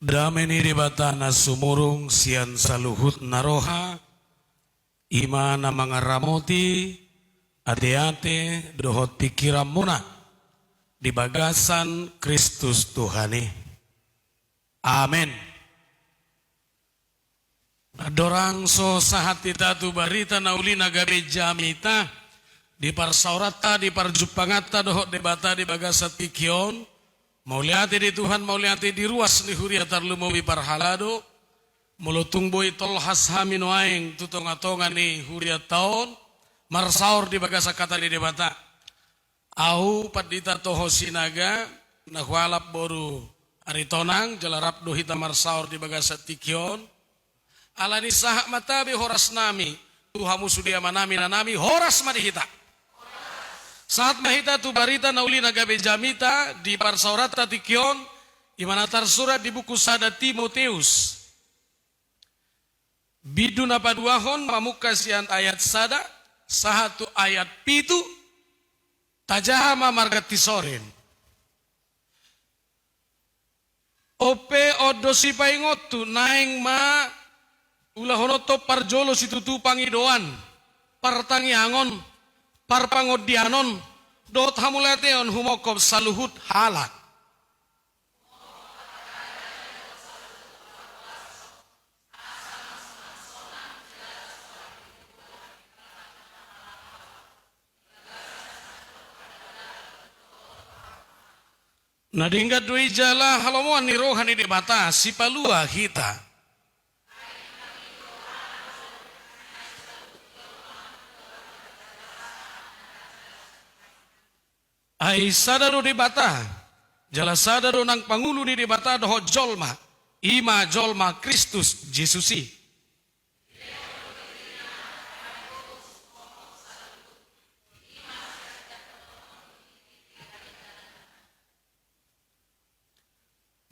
Dameni dibatana sumurung sian saluhut naroha imana mangaramoti ate-ate dohot pikiran muna di bagasan Kristus Tuhani. Amin. Dorang so sahati tatu barita naulina gabe jamita di parsaurata di parjupangata dohot debata di bagasat pikion. Mauliati di Tuhan, mauliati di ruas ni huria tarlumawi parhalado, mulutung boy tol hashamin waing tutonga-tonga ni huria taon, marsaur di bagasa kata di debata. Au padita toho sinaga, nahualap boru aritonang, jalarap dohita marsaur di bagasa tikion. Alani sahak matabi horas nami, Tuhamu sudia manami nanami horas madihita. Saat mahita tu barita nauli nagabe jamita di parsaurata tikion imana tarsurat di buku sada Timoteus. Bidu napaduahon mamukasian ayat sada sahatu ayat pitu tajahama margati soren. Ope odosi paingotu naeng ma ulahonoto parjolo situtu pangidoan partangi angon parpangodianon dot hamulateon humokob saluhut halak. Nadinggat dui jala halomuan ni rohani di bata si palua hita. Ai sadaro di bata, jala sadaro nang pangulu di bata doho jolma, ima jolma Kristus Jesusi.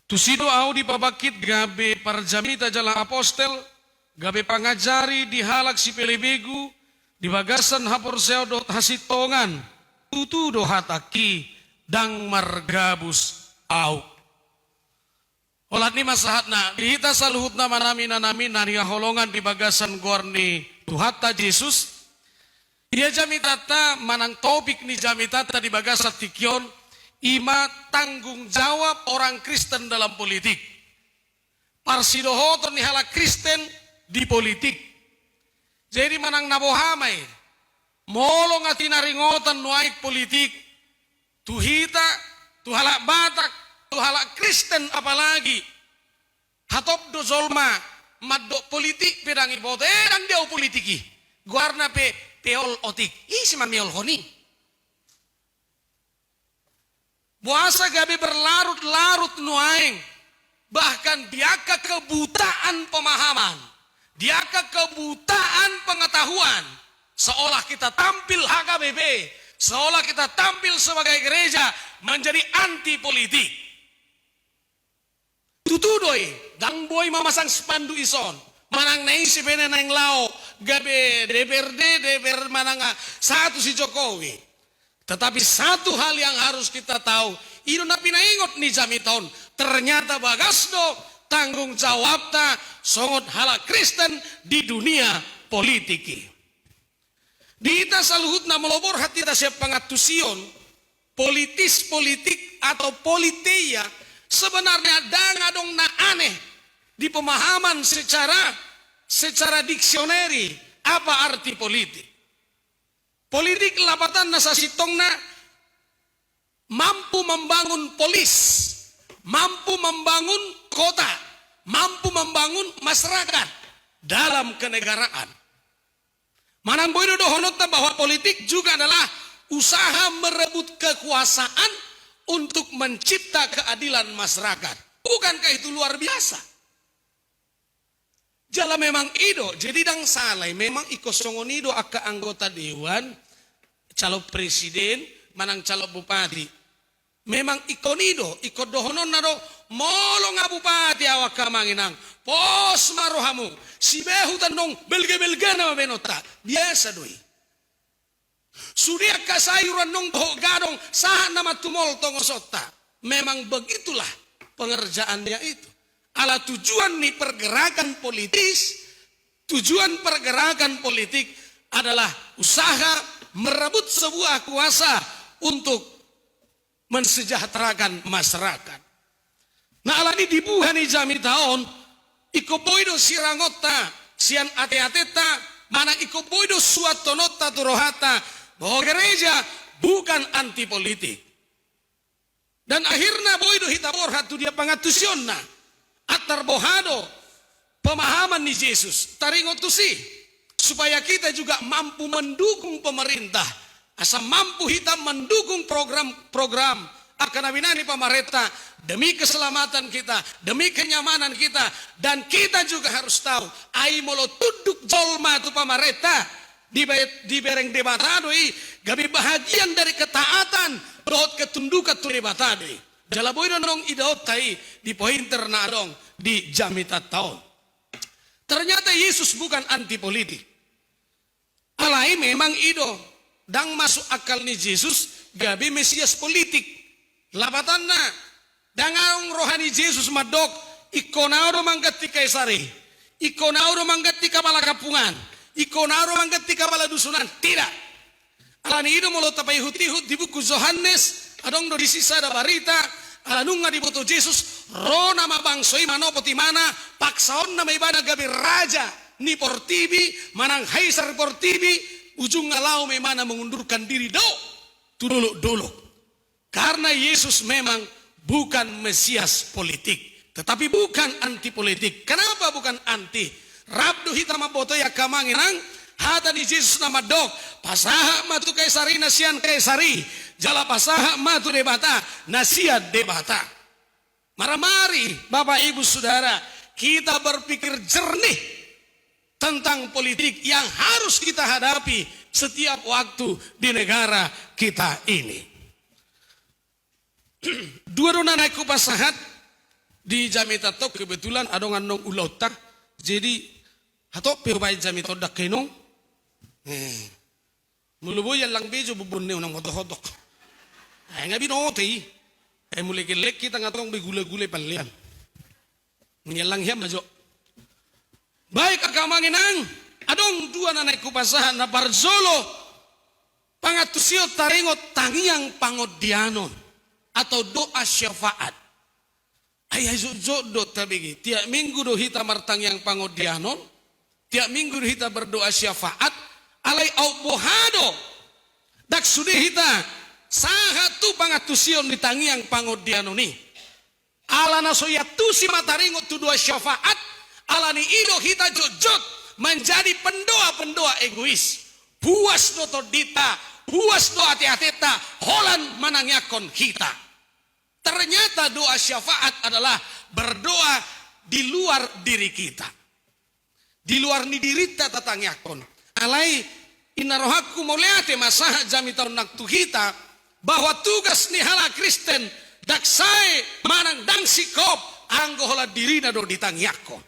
Tusido au di babakit gabe parjamita jala apostel, gabe pangajari di halak si pelebegu, di bagasan hapor seodot hasitongan. Tutu dohataki dang margabus au. Olat ni masahatna dihita saluhut nama nami naria holongan di bagasan gorni Tuhata Yesus. Dia jamitata manang topik ni jamitata di bagasan tikion ima tanggung jawab orang Kristen dalam politik. Parsidohoton ni hala Kristen di politik. Jadi manang nabohamay. Molong ati naringotan nuaik politik, tuhita, tuhalak Batak, tuhalak Kristen apalagi. Hatop do zolma, maddo politik pedangi bote, dan dia politiki. Guarna pe peol otik, isi mamiol honi. Buasa gabi berlarut-larut nuaing, bahkan diaka kebutaan pemahaman, diaka kebutaan pengetahuan. Seolah kita tampil HKBP, seolah kita tampil sebagai gereja menjadi anti politik. Tutudoi, dang boy memasang spandu ison, manang neng si bene neng lao, gabe DPRD mananga satu si Jokowi. Tetapi satu hal yang harus kita tahu, itu napi naingot ni jamiton, ternyata bagasdo tanggung jawabta songot hala Kristen di dunia politiki. Dita saluhut na melobor hati ta siap pangatusion politik atau politeia sebenarnya dangadong na aneh di pemahaman secara diksioneri apa arti politik. Politik lapatan na sasitongna mampu membangun polis, mampu membangun kota, mampu membangun masyarakat dalam kenegaraan. Manang boy dohonota bahwa politik juga adalah usaha merebut kekuasaan untuk mencipta keadilan masyarakat. Bukankah itu luar biasa? Jala memang ido, jadi dang salai memang ikosongon ido aka anggota dewan, calon presiden, manang calon bupati. Memang ikonido, ikut dohonon nado molong bupati awak kamanginang. Pos marohamu, si behu tanong belge-belge nama benota, biasa doi. Sudia kasayuran nong boh gadong sah nama tumol tongosota. Memang begitulah pengerjaannya itu. Ala tujuan nih pergerakan politik adalah usaha merebut sebuah kuasa untuk mensejahterakan masyarakat. Nah alani dibuhani jami tahun, iko boido sirangota, sian ate-ateta, mana iko boido suatonota turohata, bahwa gereja bukan anti politik. Dan akhirnya boido hitaborhat tu dia pangatusionna, atar bohado, pemahaman ni Yesus, taringotusi, supaya kita juga mampu mendukung pemerintah, asa mampu kita mendukung program-program akan abinani pemerintah demi keselamatan kita, demi kenyamanan kita, dan kita juga harus tahu, ai molo tunduk jolma tu pemerintah di bereng debatadoi, gabi bahagian dari ketaatan, dohot ketundukan tu debatadoi. Jalaboy nong idaot tai di pointer na dong di jamita tahun. Ternyata Yesus bukan anti politik. Alai memang ido dang masuk akal ni Yesus gabi Mesias politik. Labatanna dangang rohani Yesus madok ikonauro manggati kaisari. Ikonauro manggati kabala kapungan. Ikonauro manggati kabala dusunan. Tidak. Alani ido molo tapai hutihut di buku Yohanes adong do disisa da barita alanunga di boto Yesus rona mabangsoi manopoti mana paksaon na may ibadah gabi raja ni portibi manang haisar portibi ujung ngalau may mana mengundurkan diri dulu karena Yesus memang bukan Mesias politik tetapi bukan anti politik. Kenapa bukan anti? Rabdu hitam boto ya kamanginang hata di Yesus nama dok pasaha matu kaisari nasian kaisari jala pasaha matu debata nasiat debata. Mari Bapak Ibu Saudara kita berpikir jernih tentang politik yang harus kita hadapi setiap waktu di negara kita ini. Dua dona naik pasahat di jamita tok kebetulan adongan nong ulauta jadi hatok perbait jamita dak kenong mulubo yan lang bejo bubunne unang hotok-hotok. Ay nga binoti. Ay mulai kelek kita ngatong begule-gule palian. Menyelang hiam majo. Baik akamanginang adong dua na naik kupasahan na barzolo pangatusio taringot tangiang pangodianon atau doa syafaat. Ay zo do tabigi tiap minggu do hita martang yang pangodianon, tiap minggu do hita berdoa syafaat alai au bohado dak sudah hita saha tu pangatusion di tangiang pangodianon ni alana soya tu si mataringot tu doa syafaat alani ido hita jojot menjadi pendoa egois puas do todita puas do ate-ateta holan manangyakon kita. Ternyata doa syafaat adalah berdoa di luar diri kita. Di luar ni diri kita tatangyakon. Alai inarohaku moleate masaha jami tahun naktu kita bahwa tugas ni hala Kristen daksai manang dang sikop anggo hola dirina do ditangyakon.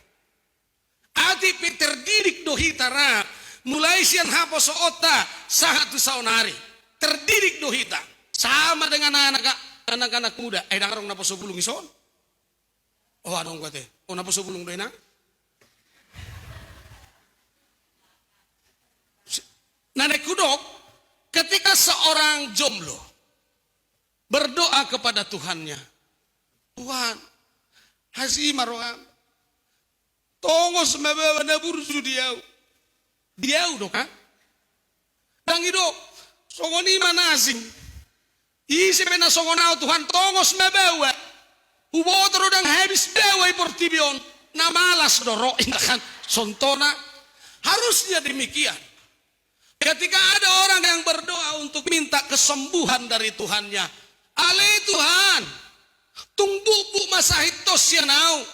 Ati terdidik do hitara mulai sian hapos ota sahat tu saonari. Terdidik do hita sama dengan anak-anak muda. Nakarong naposo bulung ison. Oh anong kate? O naposo bulung do ina? Nanek kudok ketika seorang jomblo berdoa kepada Tuhannya, Tuhan, hasi maroam, tongos mebawa naburzu diau dok ha? Dang ido songoni manasing, isi pena songonau Tuhan tongos mebawa, ubotro dang habis bawa portibion, namalas doro indakan sontona, harusnya demikian. Ketika ada orang yang berdoa untuk minta kesembuhan dari Tuhannya, ale Tuhan, tungbu masahit tos sianau,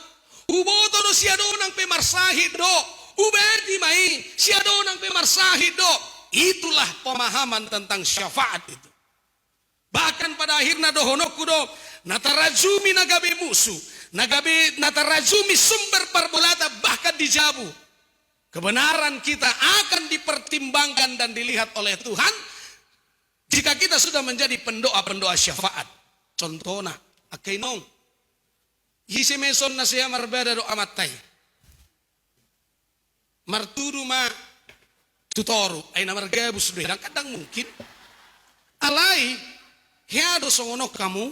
uboto do siado nang pemarsahid do, uberti mai siado nang pemarsahid do. Itulah pemahaman tentang syafaat itu. Bahkan pada akhirnya dohonoku do, natarajumi nagabe musuh, natarajumi sumber parbolata bahkan dijabu. Kebenaran kita akan dipertimbangkan dan dilihat oleh Tuhan jika kita sudah menjadi pendoa-pendoa syafaat. Contohnya, akainong Hise meson na siya marbeda do amatay. Marturu ma tutoro ay namargabus do. Kadang mungkin. Alay, hiado songonok kamu,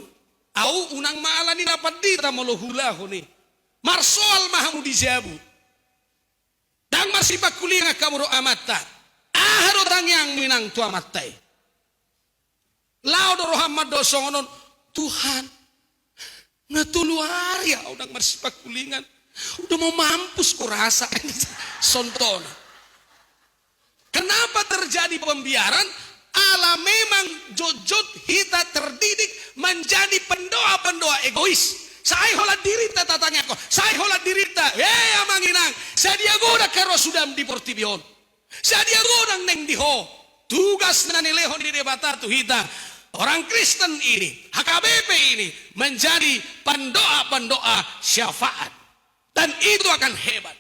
au unang maalani dapat dita molohula ni. Marsoal mahamu di jabu. Dang masih pakulinga kamu do amata. Aharo dang yang minang tu amatai. Lau do Muhammad do songonon Tuhan. Ngatuluar ya udang masih pakulingan. Udah mau mampus ku rasa. Sontona. Kenapa terjadi pembiaran? Allah memang jojot kita terdidik menjadi pendoa-pendoa egois. Saya holat dirita tatanya ko. Saya holat dirita. Amanginang. Saya dia goda karo sudah di portibion. Saya dia godang neng diho. Tugas na nilehon di debata tu hita. Orang Kristen ini, HKBP ini menjadi pendoa-pendoa syafaat. Dan itu akan hebat.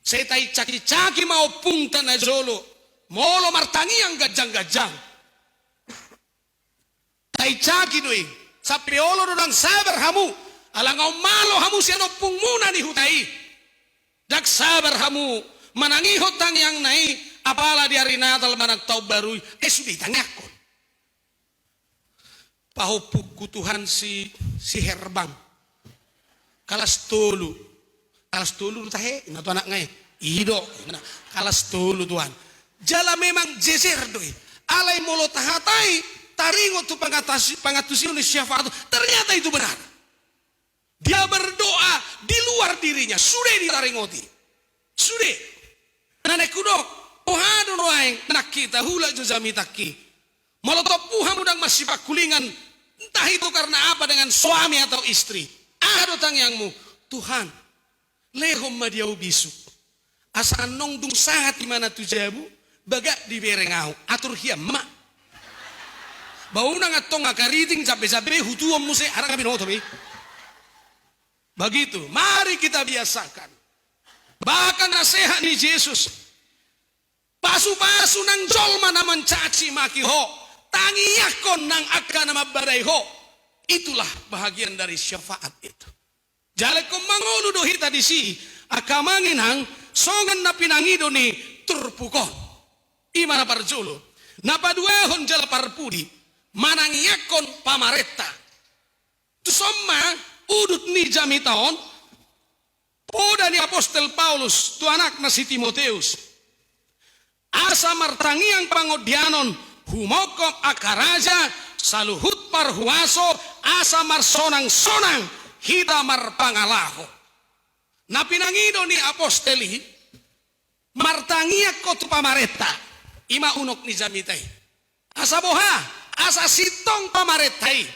Saya tai caki-caki mau pungtan azolo. Molo martangi yang gajang-gajang. Tai caki doi. Sapiolo dodang sabar hamu. Alangau malo hamu siano pungmuna ni hutai. Dak sabar hamu. Manangi hutang yang naik. Apalah di hari Natal manag tau baru. Sudah ditangakon. Pahupuku Tuhan si Herbang. Kalas tolu tahe. Ina tu anak ngai. Ido. Kalas tolu Tuhan. Jala memang jejer doi. Alay molo tahatai. Taringo tu pangatusi oleh syafaat. Ternyata itu benar. Dia berdoa di luar dirinya. Sudah ditaringoti. Sudah. Nanek kudok. Pohado roaeng. Nak kita hula juzami taki. Molotov puham udang masih pakulingan. Entah itu karena apa dengan suami atau istri. Ado tangyangmu. Tuhan. Lehom madiau bisu. Asa nong dung sangat dimana tujabu. Bagak di berengau. Atur hiam mak. Bau nang atong akariting cabe-cabe. Hutuam muse arang kami notobe. Begitu. Mari kita biasakan. Bahkan nasihat ni Yesus. Pasu-pasu nang jolma na mencaci maki ho. Tangi yakon nang akan nama badai ho. Itulah bahagian dari syafaat itu. Jale ko mangolu do hita di si. Akamangin hang songan na pinangido ni turpukon. Imana parjolo. Napaduehon jala parpudi. Manang yakon pamareta. Tusomma udut ni jamitaon. Poda ni Apostel Paulus. Tu anak na si Timoteus. Asa martangiang pangodianon. Humokom akaraja. Saluhut parhuaso. Asa marsonang-sonang. Hita marpangalaho. Na pinangido ni Aposteli. Martangiak ko tu pamareta. Ima unok ni jamitay. Asa boha. Asa sitong pamaretay.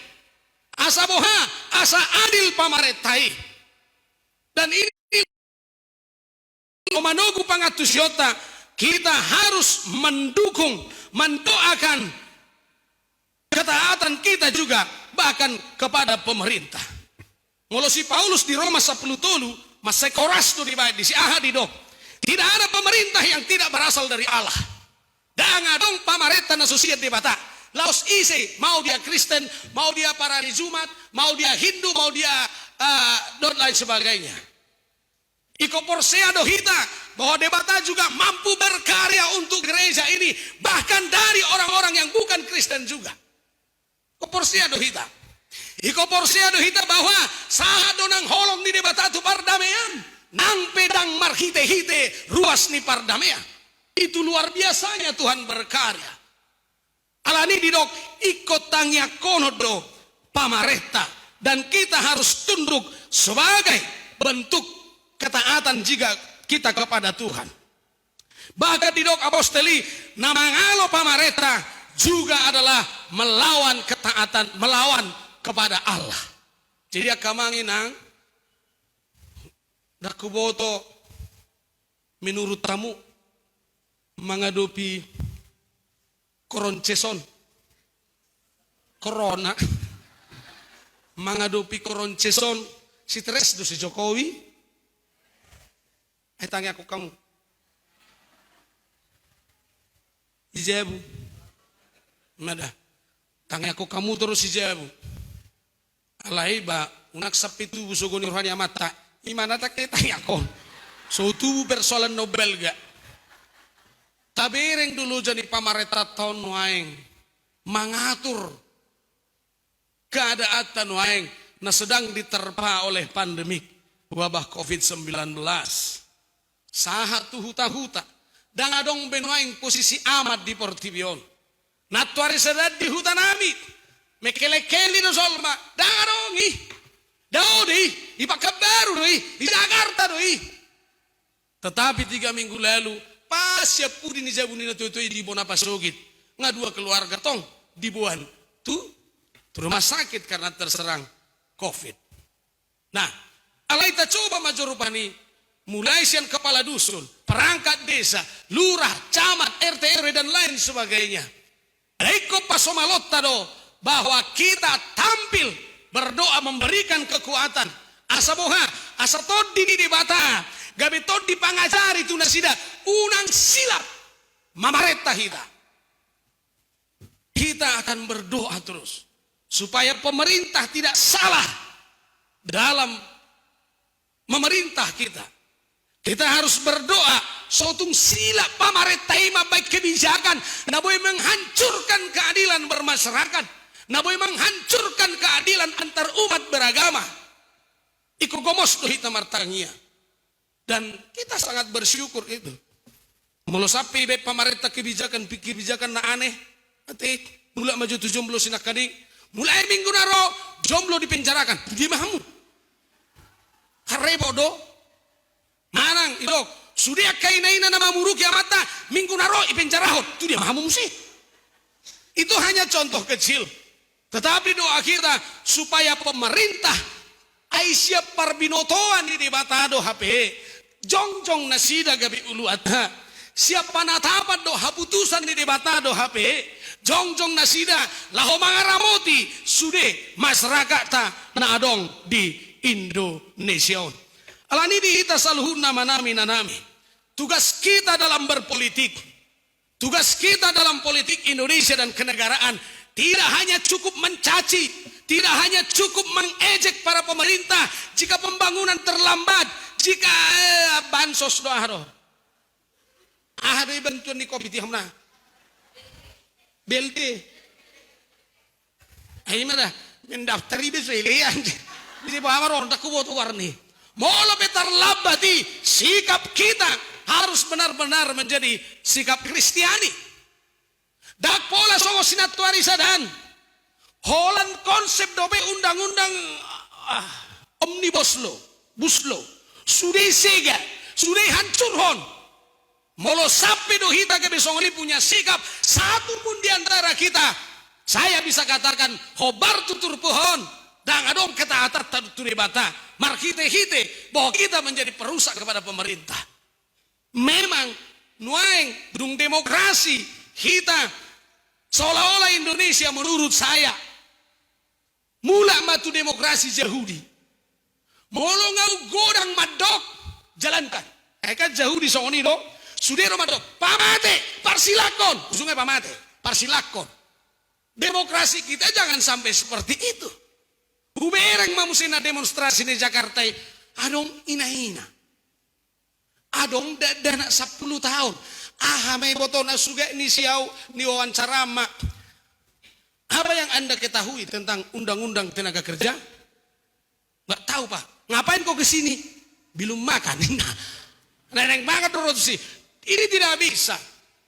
Asa boha. Asa adil pamaretay. Dan ini manogu pangatusyota, kita harus mendukung, mendoakan ketaatan kita juga bahkan kepada pemerintah. Molo si Paulus di Roma 10 tolu, masih koras tu di si aha di dok. Tidak ada pemerintah yang tidak berasal dari Allah. Danga dong pamareta na sosiat di bata. Laos ise, mau dia Kristen, mau dia para Jumat, mau dia Hindu, mau dia dan lain sebagainya. Iko porsea dohita bahwa debata juga mampu berkarya untuk gereja ini, bahkan dari orang-orang yang bukan Kristen juga. Iko porsea dohita. Iko porsea dohita bahwa saha donang holong di debata tu pardamaian, nang pedang marhite-hite ruas ni pardamaian. Itu luar biasanya Tuhan berkarya. Alani didok ikut tangya konodo pamareta. Dan kita harus tunduk sebagai bentuk ketaatan jika kita kepada Tuhan. Bahkan didok aposteli namangalo pamareta juga adalah melawan ketaatan, melawan kepada Allah. Jadi akamanginang dakuboto menurut tamu menghadapi koronceson corona menghadapi koronceson stres do si Jokowi. Tanya aku kamu Ijabu nada tanya aku kamu terus Ijabu alai ba unak sapitu busugoni rohani amata imana tak tanya kon so tu persoalan Nobel ga tabereng dulu jadi pamareta tahun waeng mengatur keadaan waeng na sedang diterpa oleh pandemik wabah COVID-19 sahat tu huta-huta dan adong benuaing posisi amat di Portibion natuari sedad di hutan amit mekele-kele no solma dan adong Daudi ipakabaru doi di Jakarta doi tetapi 3 minggu lalu pas ya pudi ni jabuni na tuoi di Bonapasogit ngadua keluarga tong dibuan tu rumah sakit karena terserang COVID. Nah, alai ta coba majorupani mulai sian kepala dusun, perangkat desa, lurah, camat, RT RW dan lain sebagainya. Reko pasomalotta do bahwa kita tampil berdoa memberikan kekuatan. Asa boha, asa todi di bata, gabe todi pangajari tu nasida unang silap mamareta kita. Kita akan berdoa terus supaya pemerintah tidak salah dalam memerintah kita. Kita harus berdoa sotung sila pamaretai baik kebijakan na boleh menghancurkan keadilan bermasyarakat, na boleh menghancurkan keadilan antar umat beragama. Iku gomos tuh hita martangia. Dan kita sangat bersyukur itu. Mulu sapi be pamareta kebijakan na aneh. Ati mulai maju tu jomblo sinakadik. Mulai minggu naro jomblo dipenjarakan. Di mahamu. Harre bodoh. Manang idok. Sudah kainaina nama muruk ya mata. Minggu naro ipenjarahot. Itu dia mahamu sih. Itu hanya contoh kecil. Tetapi doa kita supaya pemerintah Aisyah parbinotoan di batado HP. Jongjong nasida gabi ulu adha. Siapa natapan do haputusan di batado HP. Jongjong nasida laho mangaramoti sude masyarakat ta na adong di Indonesia. Alani di ita saluhun nama nami nanami. Tugas kita dalam berpolitik, tugas kita dalam politik Indonesia dan kenegaraan tidak hanya cukup mencaci, tidak hanya cukup mengejek para pemerintah jika pembangunan terlambat, jika bansos doa do. Ada bantuan di COVID hamna. BLT. Ayo mana mendaftari beselian. Di bawah orang tak kuat warni. Mula betar labati sikap kita harus benar-benar menjadi sikap Kristiani. Dak pola songo sinatuari sadan. Holan konsep dobe undang-undang omnibus law, buslo. Sudah sega, sudah hancur hon. Molo sampai do hita ke besongoli punya sikap satu pun di antara kita. Saya bisa katakan hobar tutur pohon dan adong ketaatan tutur bata. Mar hite bahwa kita menjadi perusak kepada pemerintah. Memang nuaing dung demokrasi kita seolah-olah Indonesia menurut saya mula matu demokrasi Yahudi. Molo ngau godang madok jalankan. Eka Yahudi songoni do sudero madok pamate parsilakon usungai pamate parsilakon. Demokrasi kita jangan sampai seperti itu. Bubereng mamusina demonstrasi di Jakarta adong ina-ina. Adong dana 10 tahun. May botona suga ni siau ni wawancara mak. Apa yang Anda ketahui tentang undang-undang tenaga kerja? Nggak tahu Pak. Ngapain kok kesini? Belum makan. Neneng makan terus sih. Ini tidak bisa.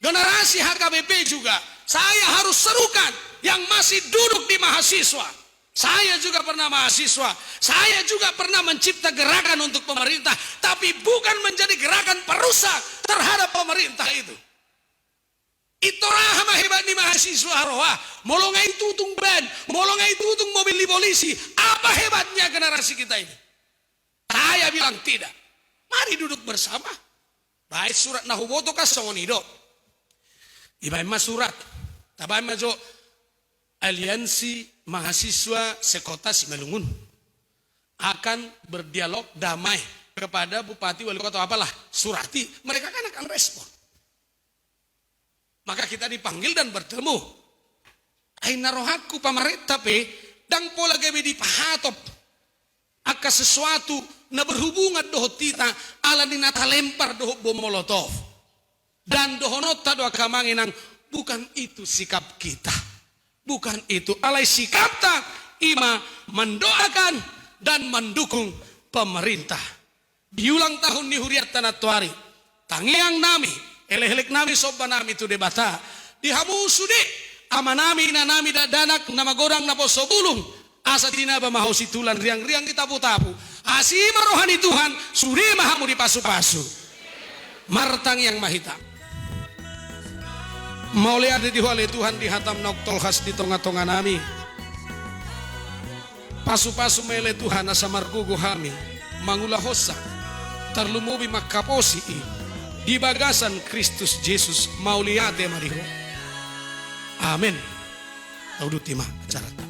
Generasi HKBP juga. Saya harus serukan yang masih duduk di mahasiswa. Saya juga pernah mahasiswa. Saya juga pernah mencipta gerakan untuk pemerintah. Tapi bukan menjadi gerakan perusak terhadap pemerintah itu. Itu rahama hebat di mahasiswa roha. Molongai tutung ban. Molongai tutung mobil di polisi. Apa hebatnya generasi kita ini? Saya bilang tidak. Mari duduk bersama. Baik surat nahuboto kasongonido. Ibai mas surat. Tabai majo aliansi mahasiswa sekota Simalungun akan berdialog damai kepada bupati wali kota apalah Surati. Mereka kan akan respon. Maka kita dipanggil dan bertemu. Aina rohaku pamareta pe dang pola gawe di pahatop. aka sesuatu na berhubungan doho tita ala ni natalempar doho bom molotov. Dan doho nota doa kamanginang bukan itu sikap kita. Bukan itu alai sikap ta ima mendoakan dan mendukung pemerintah. Di ulang tahun ni huriat tanatuari tangiang nami elek nami soba nami tu debata dihamu sudi ama nami na nami danak nama gorang na poso bulung asa tina ba mahosi tulan riang-riang ditapu-tapu asima rohani Tuhan sudi mahamu dipasu-pasu martang yang mahita maule ada di wale Tuhan dihatam noktol khas di tonga-tonga nami pasu-pasu mele Tuhan asa margugu hami mangula hosa tarlumubi makaposi di bagasan Kristus Yesus mauliate mariho. Amin. Audutima acara.